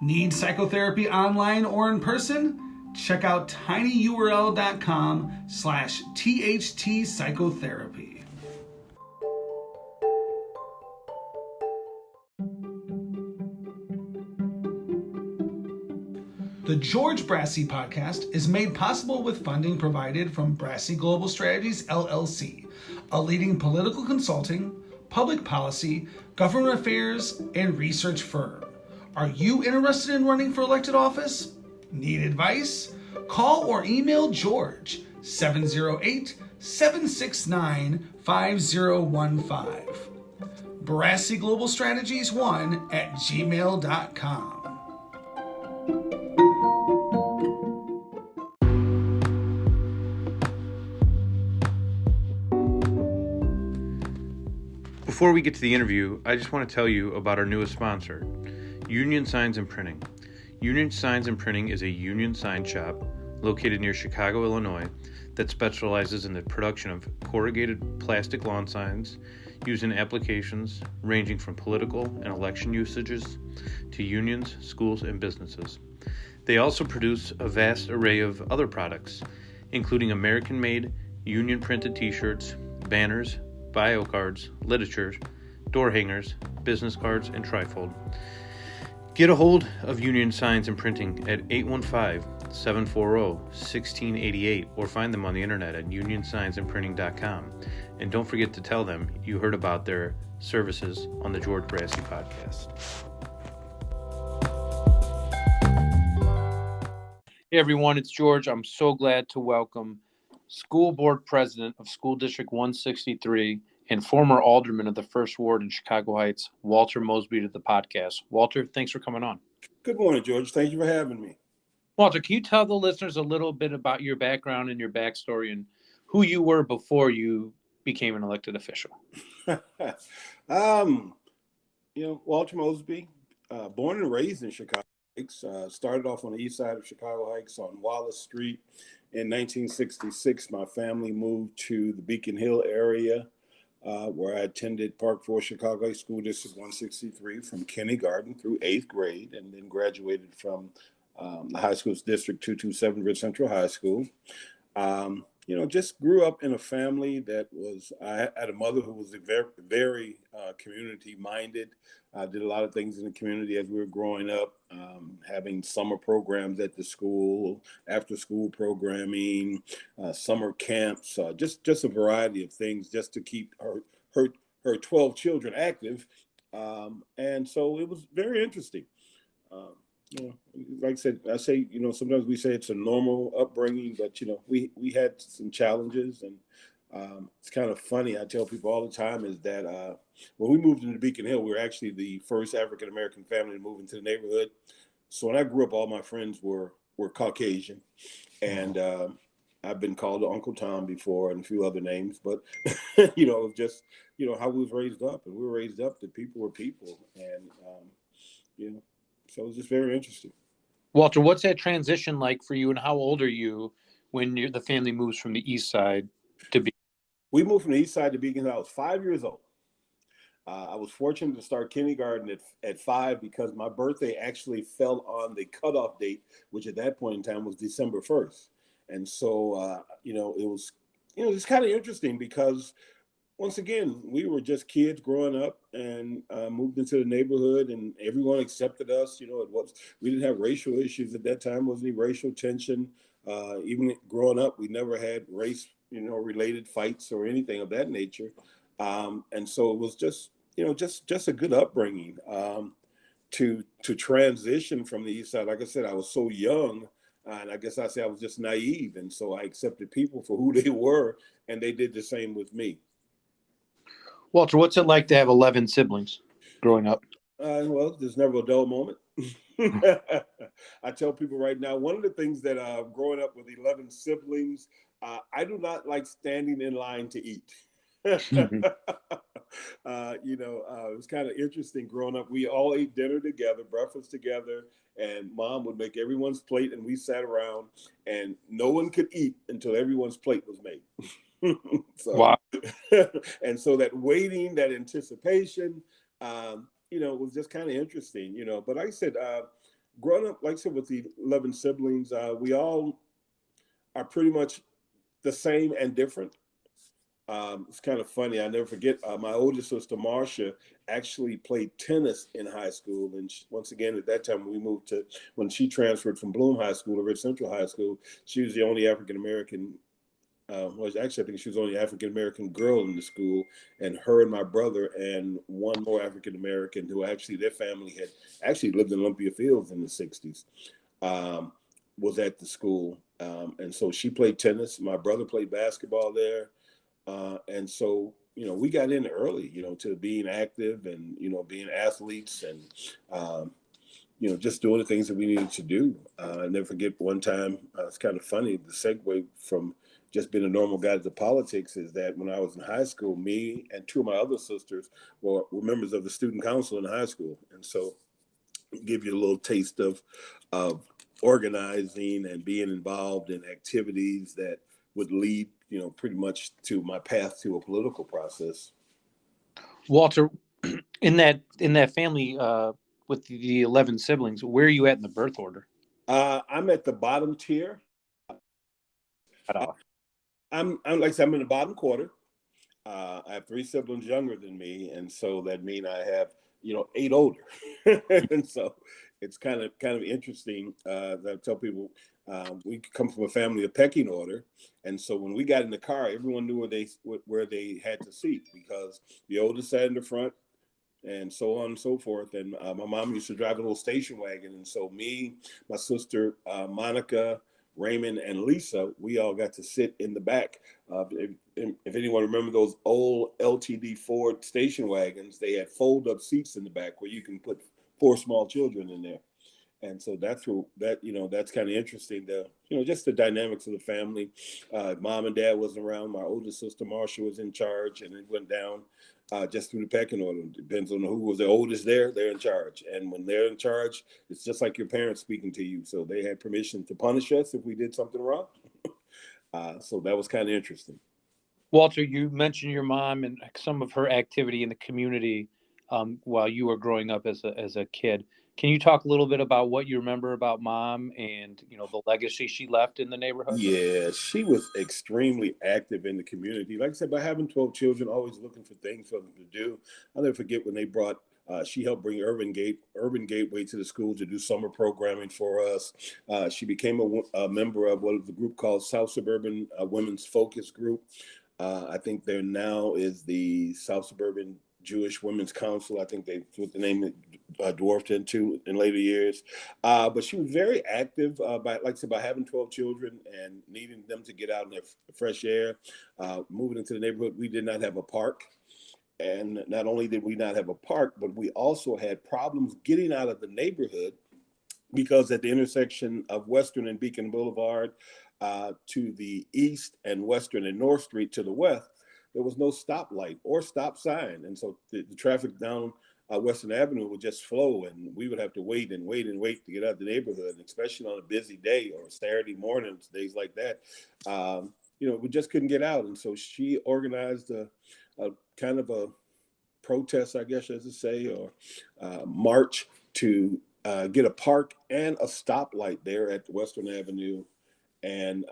Need psychotherapy online or in person? Check out tinyurl.com/THT psychotherapy. The George Brassey Podcast is made possible with funding provided from Brassey Global Strategies, LLC, a leading political consulting, public policy, government affairs, and research firm. Are you interested in running for elected office? Need advice? Call or email George 708-769-5015. Brassey Global Strategies 1@gmail.com. Before we get to the interview, I just want to tell you about our newest sponsor, Union Signs and Printing. Union Signs and Printing is a union sign shop located near Chicago, Illinois, that specializes in the production of corrugated plastic lawn signs used in applications ranging from political and election usages to unions, schools, and businesses. They also produce a vast array of other products, including American-made, union-printed t-shirts, banners, bio cards, literature, door hangers, business cards, and trifold. Get a hold of Union Signs and Printing at 815-740-1688 or find them on the internet at unionsignsandprinting.com. And don't forget to tell them you heard about their services on the George Brassey Podcast. Hey everyone, it's George. I'm so glad to welcome School Board President of School District 163 and former Alderman of the First Ward in Chicago Heights, Walter Mosby, to the podcast. Walter, thanks for coming on. Good morning, George. Thank you for having me. Walter, can you tell the listeners a little bit about your background and your backstory and who you were before you became an elected official? Walter Mosby, born and raised in Chicago Heights, started off on the east side of Chicago Heights on Wallace Street. In 1966, my family moved to the Beacon Hill area, where I attended Park Forest Chicago Heights School District 163 from kindergarten through 8th grade, and then graduated from the high school's District 227 Ridge Central High School. Just grew up in a family that I had a mother who was very community-minded. Did a lot of things in the community as we were growing up, having summer programs at the school, after-school programming, summer camps, just a variety of things just to keep her 12 children active. And so it was very interesting. Like I said, sometimes we say it's a normal upbringing, but, we had some challenges, and it's kind of funny. I tell people all the time is that when we moved into Beacon Hill, we were actually the first African-American family to move into the neighborhood. So when I grew up, all my friends were Caucasian, and I've been called Uncle Tom before and a few other names, but, just, how we was raised up, and we were raised up that people were people. And, so it was just very interesting. Walter, what's that transition like for you, and how old are you when the family moves from the east side to Beacon? We moved from the east side to Beacon Hill. I was 5 years old. I was fortunate to start kindergarten at 5 because my birthday actually fell on the cutoff date, which at that point in time was December 1st. And so, it was kind of interesting because, once again, we were just kids growing up and moved into the neighborhood, and everyone accepted us. We didn't have racial issues at that time. Wasn't any racial tension. Even growing up, we never had race, related fights or anything of that nature. And so it was just a good upbringing. To transition from the east side, like I said, I was so young, and I guess I was just naive, and so I accepted people for who they were, and they did the same with me. Walter, what's it like to have 11 siblings growing up? Well, there's never a dull moment. I tell people right now, one of the things that growing up with 11 siblings, I do not like standing in line to eat. It was kind of interesting growing up. We all ate dinner together, breakfast together, and Mom would make everyone's plate, and we sat around, and no one could eat until everyone's plate was made. Wow. And so that waiting, that anticipation, was just kind of interesting, but like I said, Growing up, like I said, with the 11 siblings, we all are pretty much the same and different. It's kind of funny. I never forget. My oldest sister, Marcia, actually played tennis in high school. And once again, at that time, when she transferred from Bloom High School to Ridge Central High School, she was the only African American. Well, actually, I think she was the only African American girl in the school. And her and my brother and one more African American who actually their family had actually lived in Olympia Fields in the 60s, was at the school. And so she played tennis. My brother played basketball there. And so, we got in early, to being active and, being athletes and, just doing the things that we needed to do. I never forget one time, it's kind of funny, the segue from just being a normal guy to politics is that when I was in high school, me and two of my other sisters were members of the student council in high school. And so give you a little taste of organizing and being involved in activities that would lead, pretty much to my path to a political process. Walter, in that family with the 11 siblings, where are you at in the birth order? I'm at the bottom tier. I'm like I said, I'm in the bottom quarter. I have three siblings younger than me, and so that means I have 8 older, and so it's kind of interesting. That I tell people we come from a family of pecking order, and so when we got in the car, everyone knew where they had to seat because the oldest sat in the front, and so on and so forth. And my mom used to drive a little station wagon, and so me, my sister Monica, Raymond, and Lisa, we all got to sit in the back. If anyone remember those old LTD Ford station wagons, they had fold-up seats in the back where you can put 4 small children in there. And so that's kind of interesting. Just the dynamics of the family. Mom and dad wasn't around. My oldest sister Marcia was in charge, and it went down just through the pecking order. It depends on who was the oldest there. They're in charge, and when they're in charge, it's just like your parents speaking to you. So they had permission to punish us if we did something wrong. So that was kind of interesting. Walter, you mentioned your mom and some of her activity in the community while you were growing up as a kid. Can you talk a little bit about what you remember about mom and the legacy she left in the neighborhood? Yeah, she was extremely active in the community. Like I said, by having 12 children, always looking for things for them to do. I'll never forget when they brought. She helped bring Urban Gateway to the school to do summer programming for us. She became a member of what was the group called South Suburban Women's Focus Group. I think there now is the South Suburban Jewish Women's Council. I think that's what the name dwarfed into in later years. But she was very active by having 12 children and needing them to get out in the fresh air. Moving into the neighborhood, we did not have a park. And not only did we not have a park, but we also had problems getting out of the neighborhood because at the intersection of Western and Beacon Boulevard to the east and Western and North Street to the west, there was no stoplight or stop sign. And so the traffic down Western Avenue would just flow, and we would have to wait to get out of the neighborhood, especially on a busy day or Saturday mornings, days like that. We just couldn't get out. And so she organized a kind of a protest, I guess, as to say, or march to get a park and a stoplight there at Western Avenue and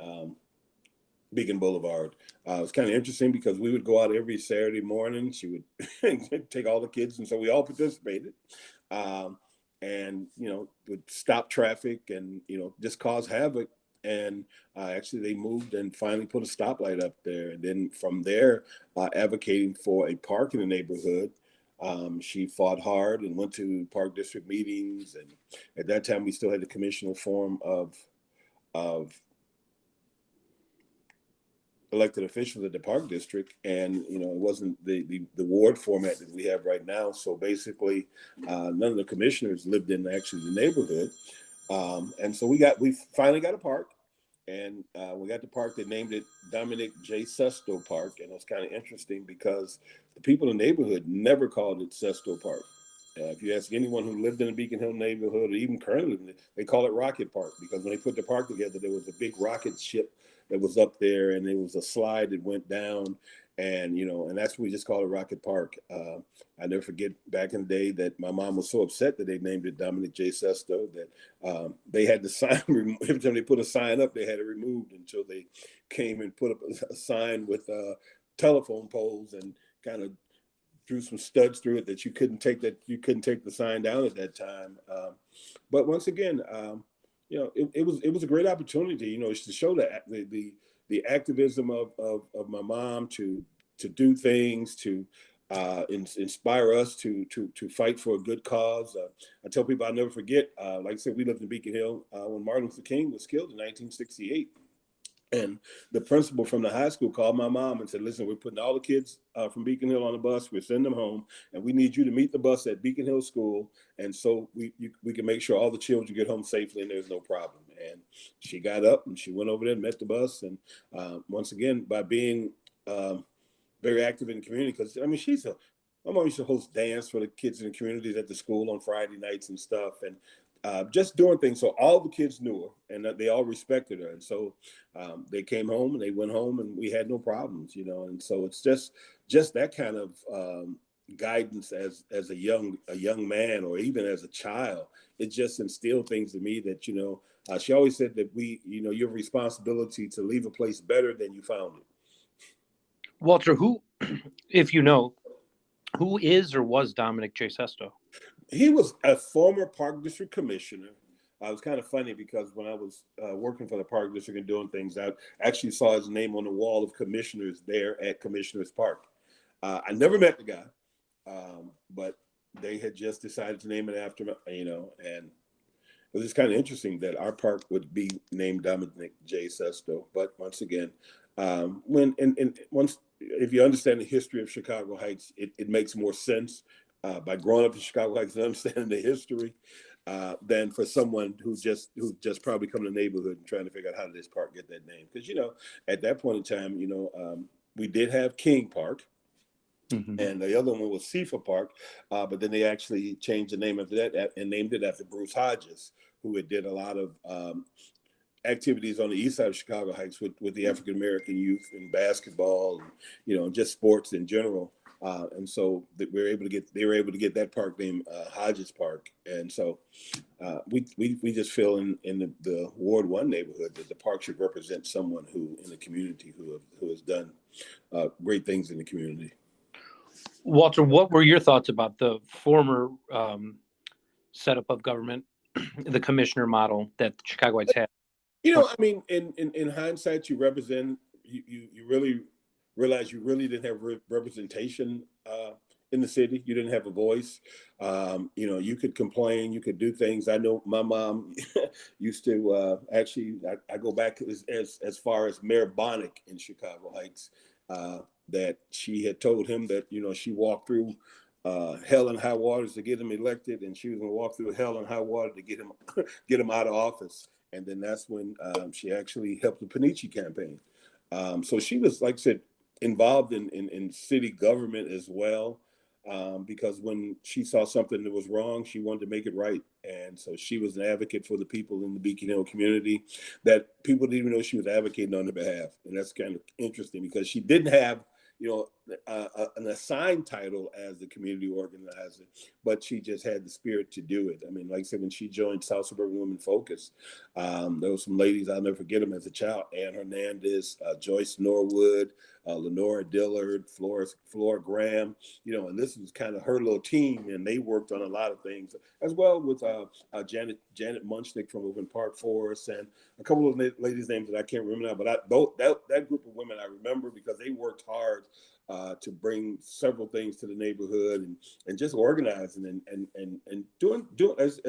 Beacon Boulevard. It's kind of interesting because we would go out every Saturday morning. She would take all the kids, and so we all participated. And would stop traffic and just cause havoc. And actually, they moved and finally put a stoplight up there. And then from there, advocating for a park in the neighborhood. She fought hard and went to park district meetings. And at that time, we still had the commissioner form of elected officials at the park district, and it wasn't the ward format that we have right now. So basically, none of the commissioners lived in actually the neighborhood, and so we finally got a park, and we got the park. They named it Dominic J. Sesto Park, and it was kind of interesting because the people in the neighborhood never called it Sesto Park. If you ask anyone who lived in the Beacon Hill neighborhood, or even currently, they call it Rocket Park because when they put the park together, there was a big rocket ship that was up there, and it was a slide that went down, And, and that's what we just call it Rocket Park. I never forget back in the day that my mom was so upset that they named it Dominic J. Sesto that they had the sign, every time they put a sign up, they had it removed until they came and put up a sign with telephone poles and kind of drew some studs through it that you couldn't take the sign down at that time. But once again, it was a great opportunity, to show that the activism of my mom to do things, to inspire us to fight for a good cause. I tell people I'll never forget, like I said, we lived in Beacon Hill when Martin Luther King was killed in 1968. And the principal from the high school called my mom and said, listen, we're putting all the kids from Beacon Hill on the bus. We're sending them home, and we need you to meet the bus at Beacon Hill School. And so we can make sure all the children get home safely and there's no problem. And she got up and she went over there and met the bus. And once again, by being very active in the community, because I mean, my mom used to host dance for the kids in the communities at the school on Friday nights and stuff. And just doing things so all the kids knew her and that they all respected her. And so they came home and they went home and we had no problems, and so it's just that kind of guidance as a young man, or even as a child. It just instilled things in me that, she always said that you have a responsibility to leave a place better than you found it. Walter, who, if you know, who is or was Dominic J. Sesto? He was a former Park District commissioner. It was kind of funny because when I was working for the Park District and doing things, I actually saw his name on the wall of commissioners there at Commissioners Park. I never met the guy, but they had just decided to name it after me, and it was just kind of interesting that our park would be named Dominic J. Sesto. But once again, if you understand the history of Chicago Heights, it makes more sense by growing up in Chicago Heights and understanding the history than for someone who's just probably come to the neighborhood and trying to figure out how did this park get that name. Because, at that point in time, we did have King Park. Mm-hmm. And the other one was Seafa Park, but then they actually changed the name of that and named it after Bruce Hodges, who had did a lot of activities on the east side of Chicago Heights with the African American youth in basketball, and, just sports in general. And so they were able to get that park named Hodges Park. And so we just feel in the Ward 1 neighborhood that the park should represent someone who in the community who has done great things in the community. Walter, what were your thoughts about the former setup of government, the commissioner model that Chicago Heights had? I mean, in hindsight, you really realize you really didn't have representation in the city. You didn't have a voice. You could complain, you could do things. I know my mom used to I go back as far as Mayor Bonnick in Chicago Heights, that she had told him that, she walked through hell and high waters to get him elected, and she was going to walk through hell and high water to get him out of office. And then that's when she actually helped the Panici campaign. So she was, like I said, involved in city government as well, because when she saw something that was wrong, she wanted to make it right. And so she was an advocate for the people in the Beacon Hill community that people didn't even know she was advocating on their behalf. And that's kind of interesting because she didn't have an assigned title as the community organizer, but she just had the spirit to do it. I mean, like I said, when she joined South Suburban Women Focus, there were some ladies, I'll never forget them as a child: Ann Hernandez, Joyce Norwood, Lenora Dillard, Flora Graham, and this was kind of her little team, and they worked on a lot of things, as well with Janet Munchnick from Open Park Forest, and a couple of ladies' names that I can't remember now, but that group of women I remember because they worked hard to bring several things to the neighborhood and just organizing and doing as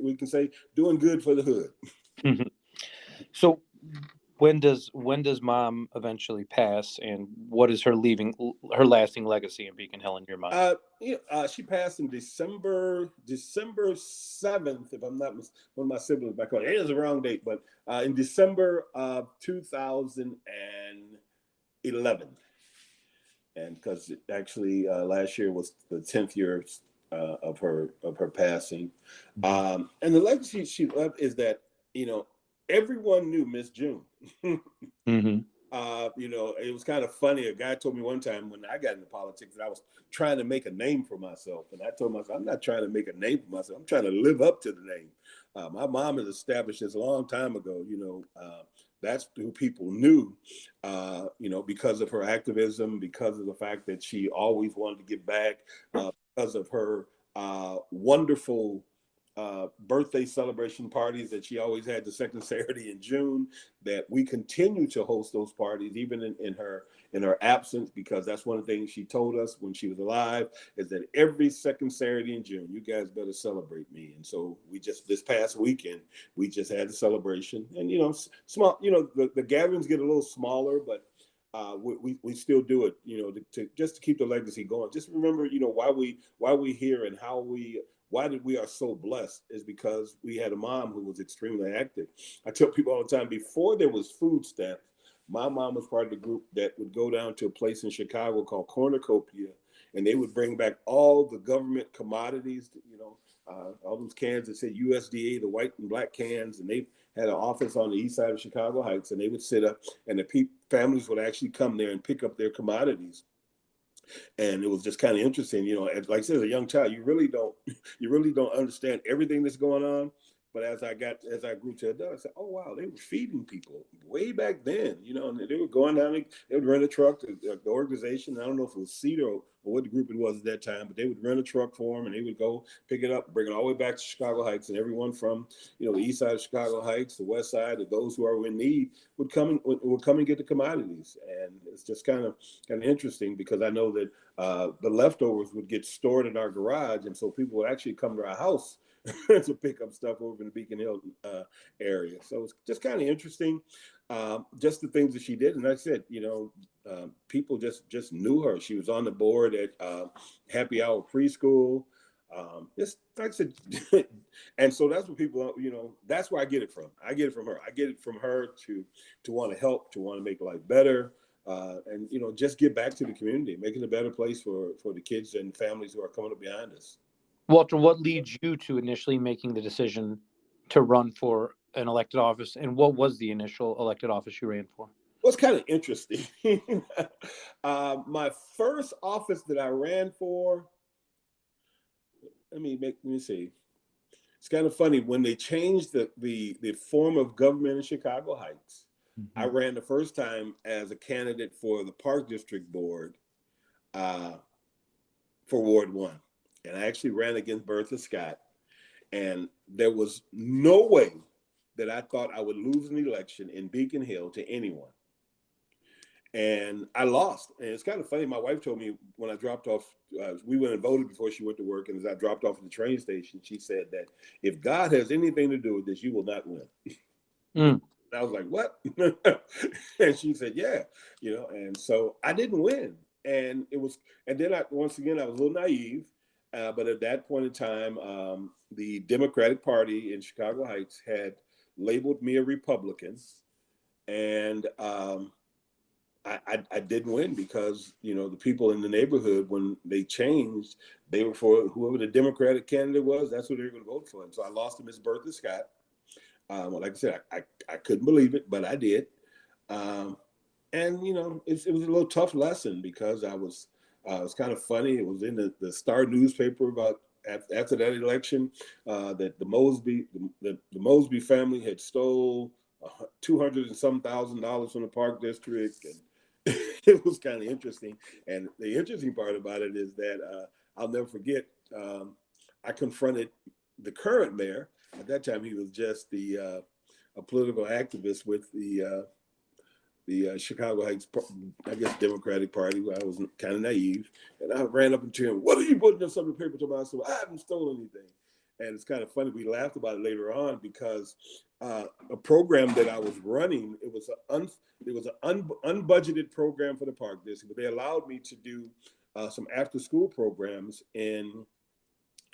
we can say doing good for the hood. Mm-hmm. So when does Mom eventually pass, and what is her lasting legacy in Beacon Hill in your mind? She passed in December 7th, if I'm not mistaken. One of my siblings back on, it is a wrong date, but in December of 2011. And because actually last year was the 10th year of her passing. And the legacy she left is that, everyone knew Miss June. Mm-hmm. it was kind of funny. A guy told me one time when I got into politics that I was trying to make a name for myself. And I told myself, I'm not trying to make a name for myself. I'm trying to live up to the name. My mom has established this a long time ago, that's who people knew, because of her activism, because of the fact that she always wanted to give back, because of her wonderful birthday celebration parties that she always had the second Saturday in June, that we continue to host those parties even in her absence, because that's one of the things she told us when she was alive, is that every second Saturday in June, you guys better celebrate me. And so we just, this past weekend, we just had a celebration, and small, the gatherings get a little smaller, but we still do it, to just to keep the legacy going. Just remember, why we here and why did we are so blessed is because we had a mom who was extremely active. I tell people all the time, before there was food stamps, my mom was part of the group that would go down to a place in Chicago called Cornucopia, and they would bring back all the government commodities, all those cans that said USDA, the white and black cans, and they had an office on the east side of Chicago Heights, and they would sit up, and the families would actually come there and pick up their commodities. And it was just kind of interesting, like I said, as a young child, you really don't understand everything that's going on. But as I grew to adult, I said, oh wow, they were feeding people way back then, and they were going down, they would rent a truck to the organization. I don't know if it was Cedar or what the group it was at that time, but they would rent a truck for them, and they would go pick it up, bring it all the way back to Chicago Heights, and everyone from the east side of Chicago Heights, the west side, of those who are in need would come and get the commodities. And it's just kind of interesting, because I know that the leftovers would get stored in our garage, and so people would actually come to our house to pick up stuff over in the Beacon Hill area. So it's just kind of interesting, just the things that she did. And like I said, people just knew her. She was on the board at Happy Hour Preschool. Just like I said, and so that's what people, that's where I get it from. I get it from her. I get it from her to want to help, to want to make life better. And just give back to the community, making it a better place for the kids and families who are coming up behind us. Walter, what leads you to initially making the decision to run for an elected office, and what was the initial elected office you ran for? Well, it's kind of interesting. My first office that I ran for, let me see. It's kind of funny, when they changed the form of government in Chicago Heights. Mm-hmm. I ran the first time as a candidate for the Park District Board for Ward 1. And I actually ran against Bertha Scott. And there was no way that I thought I would lose an election in Beacon Hill to anyone. And I lost. And it's kind of funny. My wife told me when I dropped off, we went and voted before she went to work. And as I dropped off at the train station, she said that if God has anything to do with this, you will not win. Mm. I was like, what? And she said, yeah, and so I didn't win. And then once again, I was a little naive. But at that point in time, the Democratic Party in Chicago Heights had labeled me a Republican. And I didn't win because, the people in the neighborhood, when they changed, they were for whoever the Democratic candidate was, that's who they were going to vote for. And so I lost to Miss Bertha Scott. Like I said, I couldn't believe it, but I did. And, it was a little tough lesson, because it was kind of funny. It was in the Star newspaper about after that election that the Mosby family had stole $200 and some thousand from the Park District, and it was kind of interesting. And the interesting part about it is that I'll never forget. I confronted the current mayor. At that time, he was just a political activist with the Chicago Heights, I guess, Democratic Party. I was kind of naive, and I ran up to him. What are you putting in some of the paper to my son? I haven't stolen anything. And it's kind of funny. We laughed about it later on, because a program that I was running, it was an unbudgeted program for the Park District, but they allowed me to do some after-school programs in,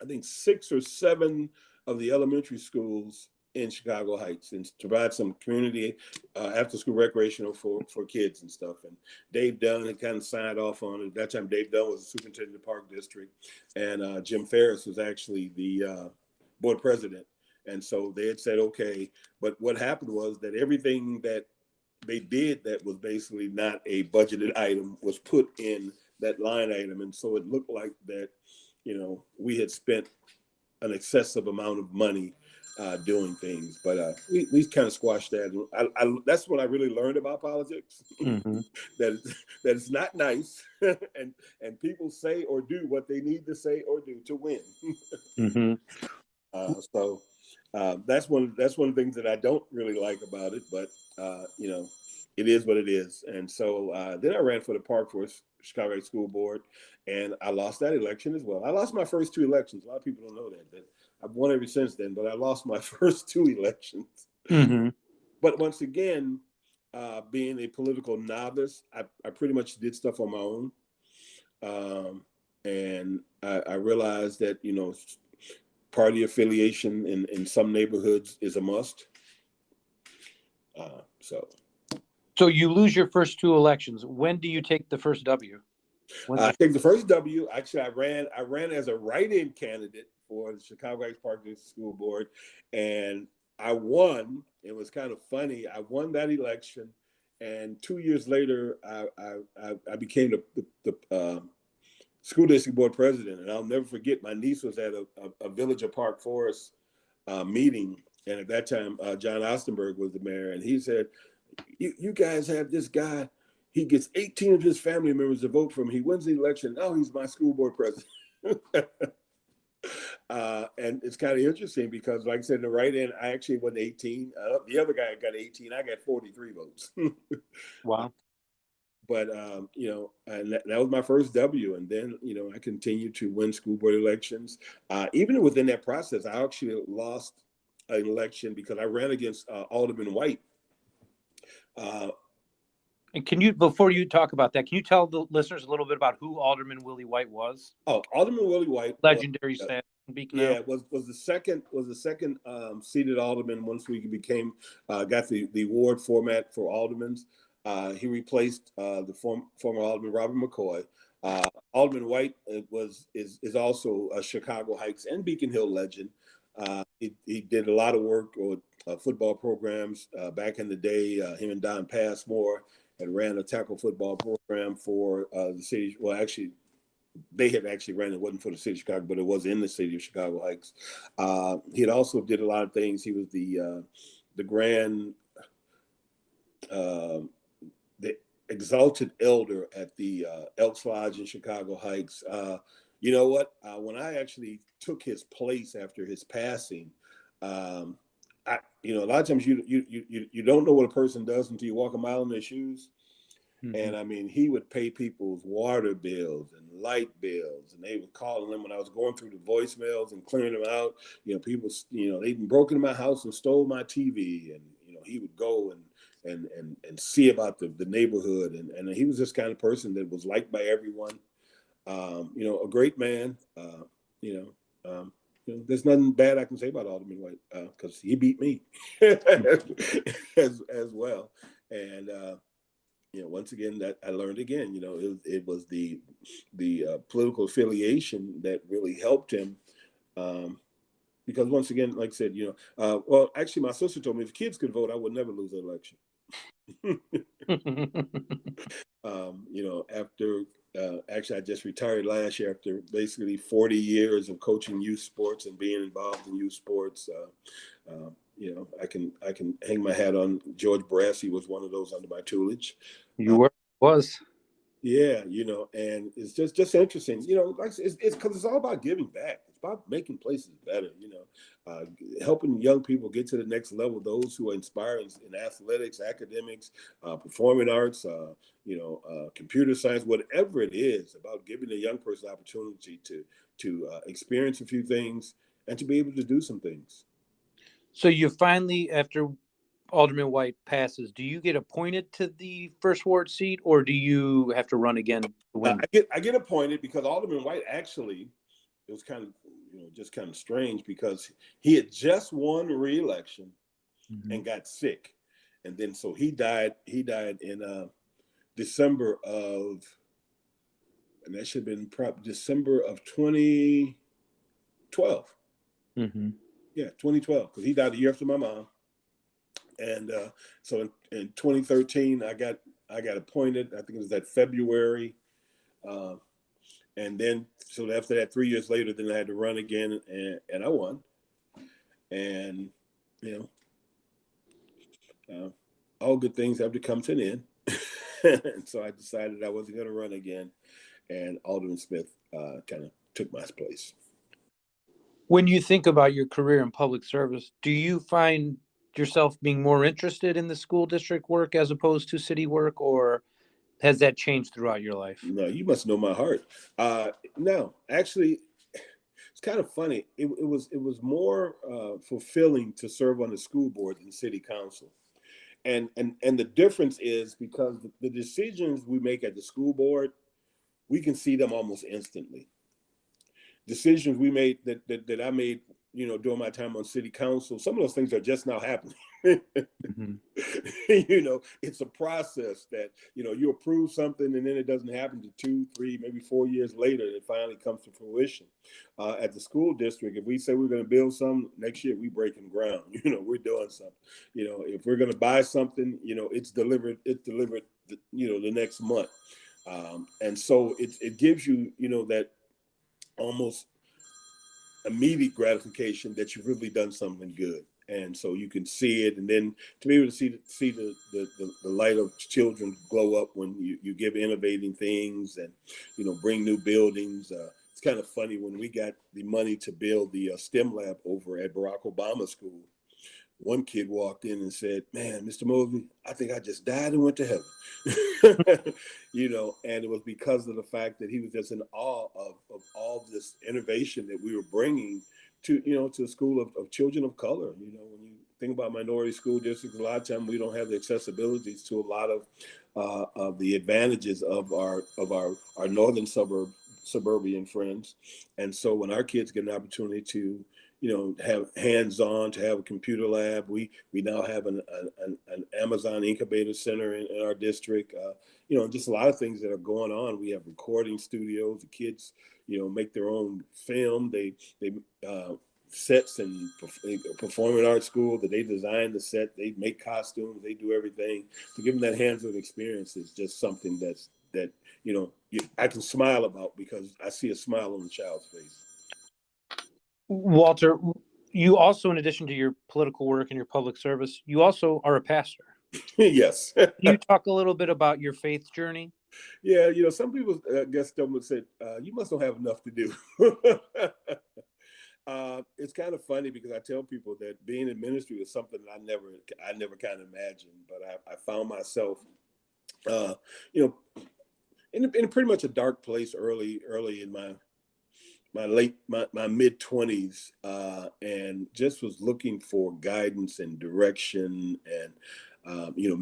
I think, 6 or 7 of the elementary schools in Chicago Heights, and to provide some community after-school recreational for kids and stuff. And Dave Dunn had kind of signed off on it. At that time, Dave Dunn was the superintendent of the Park District, and Jim Ferris was actually the board president. And so they had said, okay. But what happened was that everything that they did that was basically not a budgeted item, was put in that line item. And so it looked like that, we had spent an excessive amount of money doing things. But we kind of squashed that. That's what I really learned about politics, Mm-hmm. that it's not nice, and people say or do what they need to say or do to win. Mm-hmm. So that's one of the things that I don't really like about it, but it is what it is. And so then I ran for the Park Forest Chicago School Board, and I lost that election as well. I lost my first 2 elections. A lot of people don't know that I've won ever since then, but I lost my first 2 elections. Mm-hmm. But once again, being a political novice, I pretty much did stuff on my own. And I realized that, party affiliation in some neighborhoods is a must. So you lose your first 2 elections. When do you take the first W? I think the first W. Actually, I ran as a write-in candidate for the Chicago Heights Park School Board, and I won. It was kind of funny. I won that election, and 2 years later, I became the school district board president. And I'll never forget, my niece was at a Village of Park Forest meeting, and at that time, John Ostenberg was the mayor, and he said, "You guys have this guy. He gets 18 of his family members to vote for him. He wins the election. Now he's my school board president." And it's kind of interesting because, like I said, in the write-in, I actually won 18. The other guy got 18. I got 43 votes. Wow. But, and that was my first W. And then, I continued to win school board elections. Even within that process, I actually lost an election because I ran against Alderman White. And can you, before you talk about that, can you tell the listeners a little bit about who Alderman Willie White was? Oh, Alderman Willie White, legendary stand in Beacon Hill. was the second seated alderman once we got the ward format for aldermans. He replaced the former Alderman Robert McCoy. Alderman White is also a Chicago Heights and Beacon Hill legend. He did a lot of work on football programs back in the day. Him and Don Passmore had ran a tackle football program for the city. Well, actually, they had actually ran it. Wasn't for the city of Chicago, but it was in the city of Chicago Heights. He had also did a lot of things. He was the grand, the exalted elder at the Elks Lodge in Chicago Heights. You know what? When I actually took his place after his passing, a lot of times you don't know what a person does until you walk a mile in their shoes. Mm-hmm. And I mean, he would pay people's water bills and light bills, and they would call them when I was going through the voicemails and clearing them out. People, they'd broken in my house and stole my TV, and he would go and see about the neighborhood, and he was this kind of person that was liked by everyone. A great man. There's nothing bad I can say about Alderman White because he beat me as well. And once again, that I learned again. It was the political affiliation that really helped him. Because once again, like I said, well, actually, my sister told me if kids could vote, I would never lose an election. After actually, I just retired last year after basically 40 years of coaching youth sports and being involved in youth sports. I can hang my hat on George Brassey was one of those under my tutelage. Was. Yeah, and it's just interesting, like it's because it's all about giving back. It's about making places better, helping young people get to the next level. Those who are inspired in athletics, academics, performing arts, computer science, whatever it is, about giving a young person opportunity to experience a few things and to be able to do some things. So you finally, after Alderman White passes, do you get appointed to the first ward seat, or do you have to run again to win? I get appointed because Alderman White actually, it was kind of just kind of strange because he had just won re-election and got sick, and then so he died in December of, and that should have been December of 2012. Yeah, 2012, because he died a year after my mom. And so in 2013, I got appointed. I think it was that February. And then, so after that, 3 years later, then I had to run again, and I won. And, all good things have to come to an end. And so I decided I wasn't going to run again. And Alderman Smith kind of took my place. When you think about your career in public service, do you find yourself being more interested in the school district work as opposed to city work, or has that changed throughout your life? No, you must know my heart. No, actually, it's kind of funny. It was more fulfilling to serve on the school board than city council. And the difference is because the decisions we make at the school board, we can see them almost instantly. Decisions we made that I made, during my time on city council, some of those things are just now happening. Mm-hmm. It's a process that, you approve something and then it doesn't happen to 2, 3, maybe 4 years later, it finally comes to fruition. At the school district, if we say we're going to build something, next year we breaking ground, we're doing something. If we're going to buy something, it's delivered the next month. And so it gives you, that almost immediate gratification that you've really done something good. And so you can see it, and then to be able to see the light of children glow up when you give innovating things and bring new buildings. It's kind of funny when we got the money to build the STEM lab over at Barack Obama School. One kid walked in and said, "Man, Mr. Mosby, I think I just died and went to heaven." And it was because of the fact that he was just in awe of all this innovation that we were bringing to the school of children of color. When you think about minority school districts, a lot of times we don't have the accessibilities to a lot of the advantages of our northern suburban friends. And so when our kids get an opportunity to have hands-on, to have a computer lab. We now have an Amazon incubator center in our district. Just a lot of things that are going on. We have recording studios. The kids, make their own film. They sets and performing arts school that they design the set. They make costumes. They do everything. To give them that hands-on experience is just something that I can smile about because I see a smile on the child's face. Walter, you also, in addition to your political work and your public service, you also are a pastor. Yes. Can you talk a little bit about your faith journey? Yeah, some people, I guess, would say, you must not have enough to do. It's kind of funny because I tell people that being in ministry is something that I never kind of imagined, but I found myself, in pretty much a dark place early in my mid 20s, and just was looking for guidance and direction, and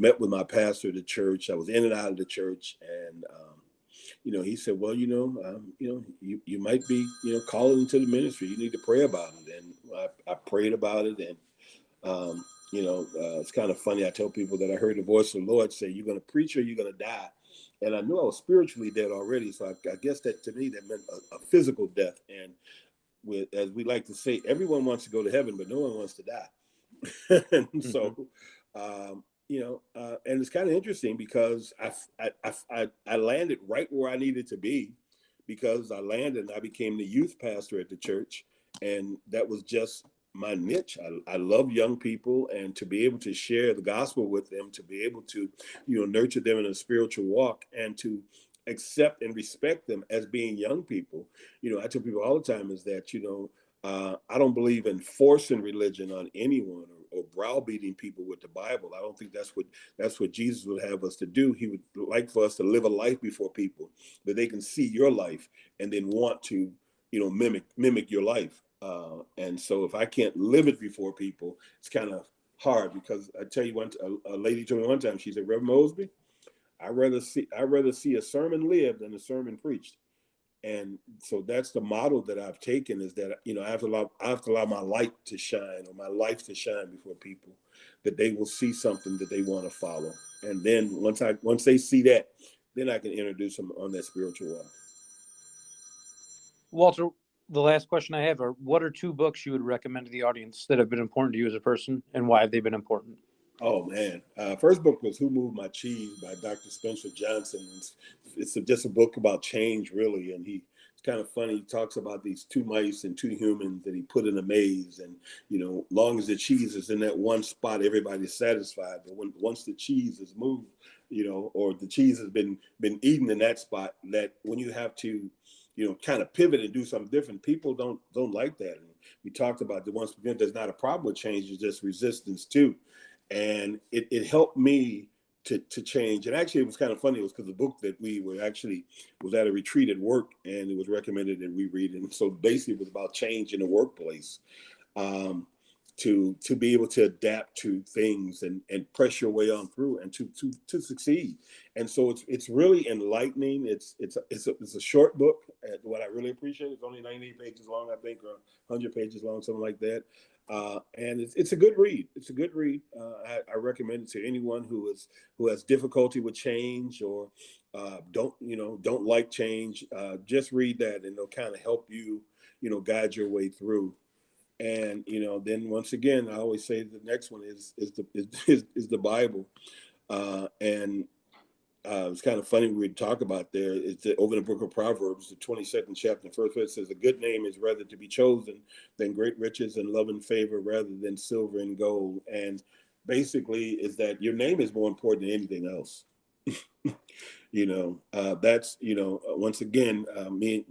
met with my pastor at the church. I was in and out of the church, and he said, "Well, you might be called into the ministry. You need to pray about it." And I prayed about it, and it's kind of funny. I tell people that I heard the voice of the Lord say, "You're going to preach or you're going to die." And I knew I was spiritually dead already. So I guess that to me, that meant a physical death. And as we like to say, everyone wants to go to heaven, but no one wants to die. And so, and it's kind of interesting because I landed right where I needed to be, because I landed and I became the youth pastor at the church. And that was just my niche. I love young people, and to be able to share the gospel with them, to be able to, nurture them in a spiritual walk, and to accept and respect them as being young people. I tell people all the time is that, I don't believe in forcing religion on anyone or browbeating people with the Bible. I don't think that's what Jesus would have us to do. He would like for us to live a life before people that they can see your life and then want to, mimic your life. And so if I can't live it before people, it's kind of hard, because I tell you, a lady told me one time, she said, "Reverend Mosby, I'd rather see a sermon lived than a sermon preached." And so that's the model that I've taken, is that, I have to allow my light to shine, or my life to shine before people, that they will see something that they want to follow. And then once they see that, then I can introduce them on that spiritual walk. Walter, the last question I have are, what are 2 books you would recommend to the audience that have been important to you as a person, and why have they been important? Oh man, first book was "Who Moved My Cheese" by Dr. Spencer Johnson. It's just a book about change, really, and it's kind of funny. He talks about these two mice and two humans that he put in a maze, and long as the cheese is in that one spot, everybody's satisfied. But once the cheese is moved, or the cheese has been eaten in that spot, that when you have to, kind of pivot and do something different, people don't like that. And we talked about that once again, there's not a problem with change; it's just resistance too. And it helped me to change. And actually, it was kind of funny. It was because the book that we were actually was at a retreat at work, and it was recommended that we read it. And so basically, it was about change in the workplace, to be able to adapt to things and press your way on through and to succeed. And so it's really enlightening. It's a short book. What I really appreciate, it's only 98 pages long, I think, or 100 pages long, something like that. And it's a good read. It's a good read. I recommend it to anyone who has difficulty with change or don't like change. Just read that, and it'll kind of help you, guide your way through. And then once again, I always say the next one is the Bible. And it's kind of funny we talk about there. It's over in the book of Proverbs, the 22nd chapter, the first verse says, "A good name is rather to be chosen than great riches and love and favor rather than silver and gold." And basically is that your name is more important than anything else. That's, once again, me,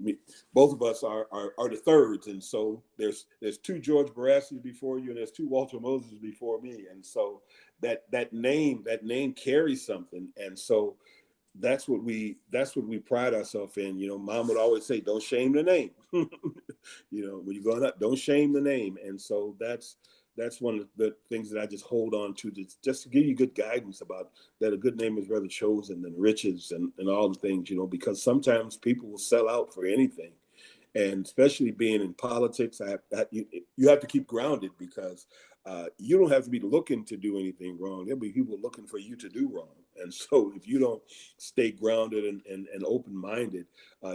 both of us are the thirds. And so there's two George Barassi before you, and there's two Walter Mosby before me. And so that name carries something. And so that's what we pride ourselves in. Mom would always say, don't shame the name. When you're going up, don't shame the name. And so that's one of the things that I just hold on to, just to give you good guidance about that. A good name is rather chosen than riches and all the things, because sometimes people will sell out for anything. And especially being in politics, you have to keep grounded, because you don't have to be looking to do anything wrong. There'll be people looking for you to do wrong. And so if you don't stay grounded and open-minded,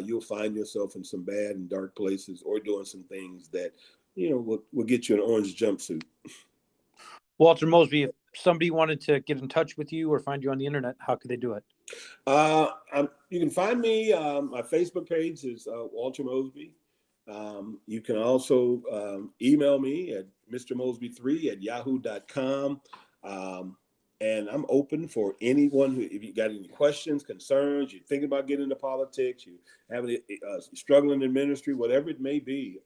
you'll find yourself in some bad and dark places, or doing some things that will get you an orange jumpsuit. Walter Mosby, if somebody wanted to get in touch with you or find you on the internet, how could they do it? You can find me. My Facebook page is Walter Mosby. You can also email me at mrmosby3@yahoo.com. And I'm open for anyone who, if you got any questions, concerns, you're thinking about getting into politics, you having struggling in ministry, whatever it may be.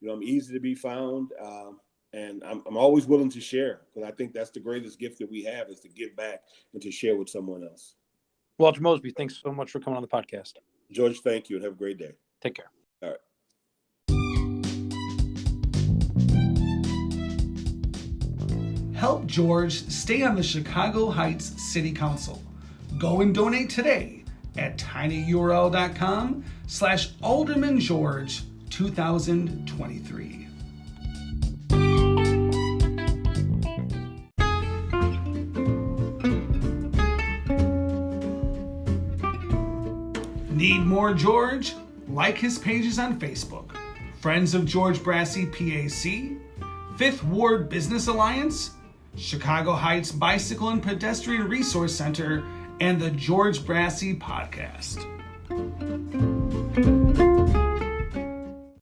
I'm easy to be found, and I'm always willing to share, because I think that's the greatest gift that we have, is to give back and to share with someone else. Walter Mosby, thanks so much for coming on the podcast. George, thank you, and have a great day. Take care. All right. Help George stay on the Chicago Heights City Council. Go and donate today at tinyurl.com/AldermanGeorge 2023. Need more George? Like his pages on Facebook. Friends of George Brassey PAC, Fifth Ward Business Alliance, Chicago Heights Bicycle and Pedestrian Resource Center, and the George Brassey Podcast.